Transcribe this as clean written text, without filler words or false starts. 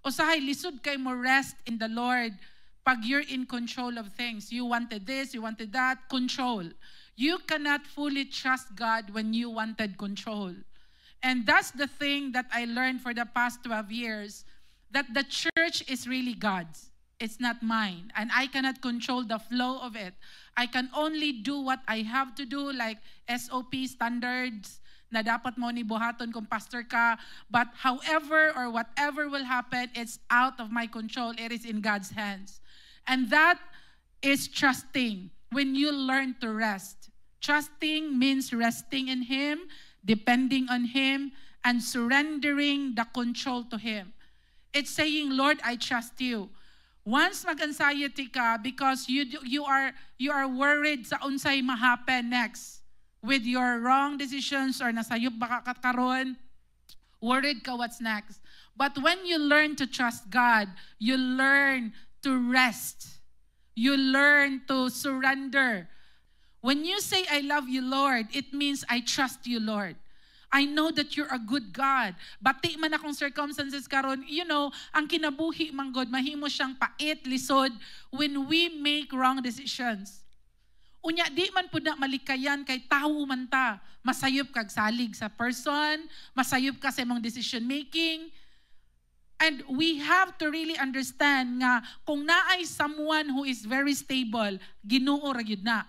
Usahay, lisod kay mo rest in the Lord pag you're in control of things. You wanted this, you wanted that, control. You cannot fully trust God when you wanted control. And that's the thing that I learned for the past 12 years, that the church is really God's. It's not mine. And I cannot control the flow of it. I can only do what I have to do, like SOP standards, na dapat mo ni buhaton kung pastor ka. But however or whatever will happen, it's out of my control. It is in God's hands. And that is trusting when you learn to rest. Trusting means resting in Him, depending on Him, and surrendering the control to Him. It's saying, Lord, I trust you. Once mag-anxiety ka because you are worried sa unsay ma-happen next with your wrong decisions or nasayop baka karon, worried ka what's next. But when you learn to trust God, you learn to rest. You learn to surrender. When you say, I love you, Lord, it means I trust you, Lord. I know that you're a good God. Bati man akong circumstances karon, ang kinabuhi man God, mahimo siyang pait, lisod when we make wrong decisions. Unya, di man po na malikayan kay tao man ta. Masayop kag salig sa person, masayop ka sa imong decision making. And we have to really understand nga kung naay someone who is very stable, Ginoo ra gyud na.